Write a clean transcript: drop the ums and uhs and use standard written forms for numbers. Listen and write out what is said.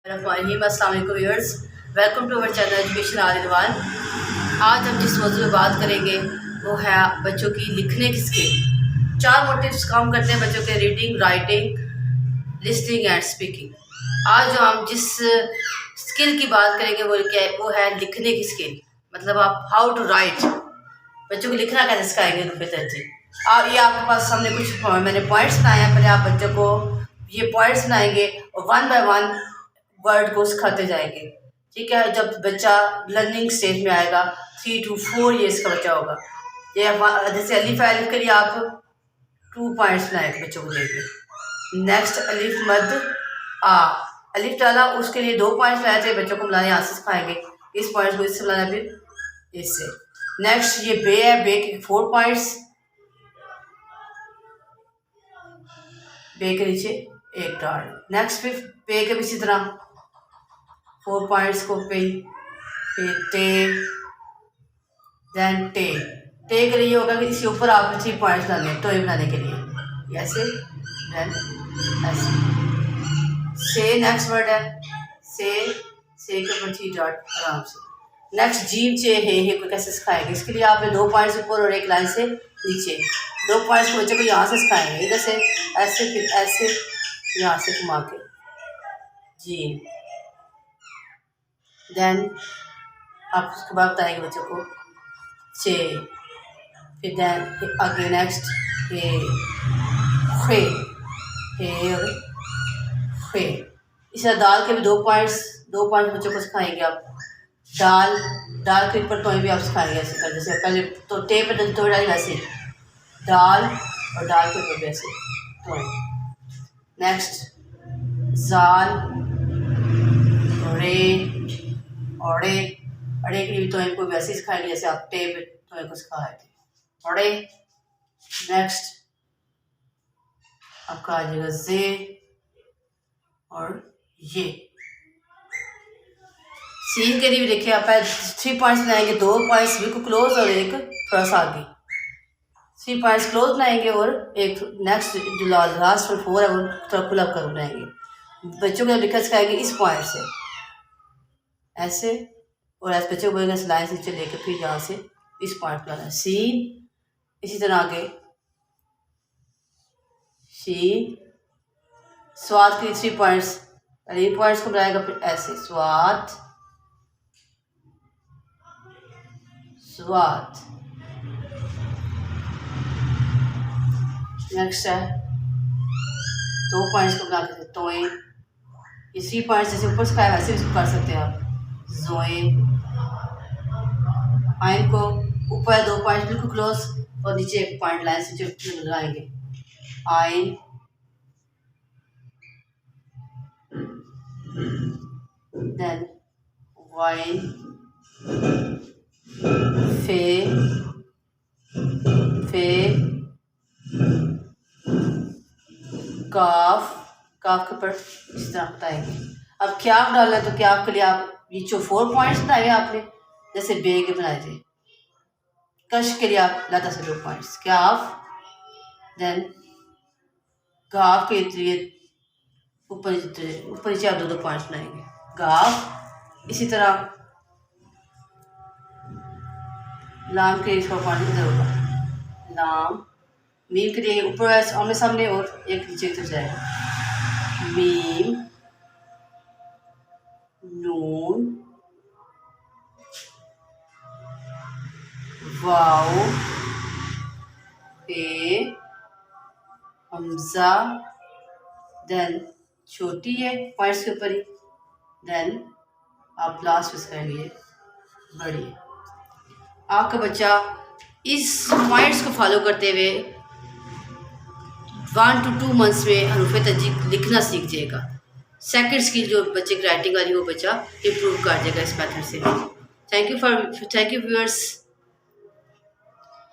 अस्सलाम viewers, welcome to our channel education all in one. आज हम जिस मौजूद में बात करेंगे वो है बच्चों की लिखने की स्किल। 4 मोटिव्स काम करते हैं बच्चों के: reading, writing, listening and speaking. आज जो हम जिस स्किल की बात करेंगे वो है लिखने की स्किल। मतलब आप हाउ टू राइट, बच्चों को लिखना कैसे सिखाएंगे रुफीदा जी। आप ये आपके पास सामने कुछ मैंने पॉइंट्स बनाए हैं। पहले आप बच्चों को ये पॉइंट्स बनाएंगे और 1 बाय 1 वर्ड को सिखाते जाएंगे। ठीक है, जब बच्चा लर्निंग स्टेज में आएगा, 3 to 4 ईयर्स का बच्चा होगा, ये जैसे अलिफ अलिफ के लिए आप 2 पॉइंट्स बनाएंगे, बच्चों को देंगे। नेक्स्ट अलिफ मद आ, अलिफ डाला, उसके लिए 2 पॉइंट्स बनाए थे, बच्चों को मिलाने यहाँ से सिखाएंगे। इस पॉइंट्स को इससे मिलाना, फिर इससे। नेक्स्ट ये बे है, बे के 4 पॉइंट्स, बे के नीचे एक डॉट। नेक्स्ट फिर पे के भी इसी तरह 4 पॉइंट्स को पे, फिर टे, देन टे। टे के लिए होगा कि इसके ऊपर आपने 3 पॉइंट्स डालने हैं टोए बनाने के लिए, ऐसे देन ऐसे। से नेक्स्ट वर्ड है, से के ऊपर 3 डॉट आराम से। नेक्स्ट जीम चे हे को कैसे सिखाएंगे, इसके लिए आपने 2 पॉइंट्स ऊपर और एक लाइन से नीचे। 2 पॉइंट्स को बच्चे को यहाँ से सिखाएंगे, इधर से ऐसे, फिर ऐसे, यहाँ से घुमा के जी। देन आप उसके बाद बताएंगे बच्चों को चे, फिर देन आगे नेक्स्ट हे, और खे। इस तरह दाल के भी 2 पॉइंट्स बच्चों को सिखाएंगे आप। दाल के ऊपर तो भी आप सिखाएंगे ऐसे कर, जैसे पहले तो टे पर तो डाली वैसे दाल, और दाल के ऊपर वैसे तो। नेक्स्ट जाल, औड़े के लिए तो इनको वैसे ही सिखाएंगे जैसे आप टे पे तो इनको सिखाए थे, औड़े। नेक्स्ट आपका आ जाएगा जे और ये। सीन के लिए भी देखिए आप 3 पॉइंट्स बनाएंगे, 2 पॉइंट्स बिल्कुल क्लोज और एक थोड़ा सा आगे। 3 पॉइंट्स क्लोज बनाएंगे और एक नेक्स्ट जो लास्ट 4 है वो थोड़ा खुला कर बनाएंगे। बच्चों को लिखा सिखाएंगे इस पॉइंट से ऐसे, और ऐसे बच्चों को बोलेंगे लाइन से नीचे लेके फिर यहाँ से इस पॉइंट पर आना सीन। इसी तरह आगे शीन, स्वाद के 3 पॉइंट्स, पहले इन पॉइंट्स को बनाएगा, फिर ऐसे स्वाद, नेक्स्ट है 2 पॉइंट्स को बना के तोए। ये 3 पॉइंट्स जैसे ऊपर सिखाया वैसे भी कर सकते हैं आप, जोए। आइन को ऊपर 2 पॉइंट्स बिल्कुल क्लोज और नीचे 1 पॉइंट लाइन से जो लगाएंगे, आइन। देन वाइन, फे काफ के ऊपर इस तरह बताएंगे। अब क्याफ डालना है तो क्याफ के लिए आप ये जो 4 पॉइंट्स बनाए आपने जैसे बे के बनाए थे, कश के लिए आप लाता से 2 पॉइंट्स क्याफ। देन गाफ के लिए ऊपर नीचे आप 2 पॉइंट्स बनाएंगे गाफ। इसी तरह लाम के लिए 4 पॉइंट इधर होगा, लाम। मीम के लिए ऊपर आमने सामने और एक नीचे इधर जाएगा, मीम, नून, वाओ, पे, हमजा। देन छोटी है पॉइंट्स के ऊपर ही, देन आप लास्ट में करेंगे बड़ी। आपका बच्चा इस पॉइंट्स को फॉलो करते हुए 1 to 2 मंथ्स में हरूफ तहजीक लिखना सीख जाएगा। सेकंड स्किल जो बच्चे की राइटिंग वाली वो बच्चा इम्प्रूव कर जाएगा इस मेथड से। Thank you viewers.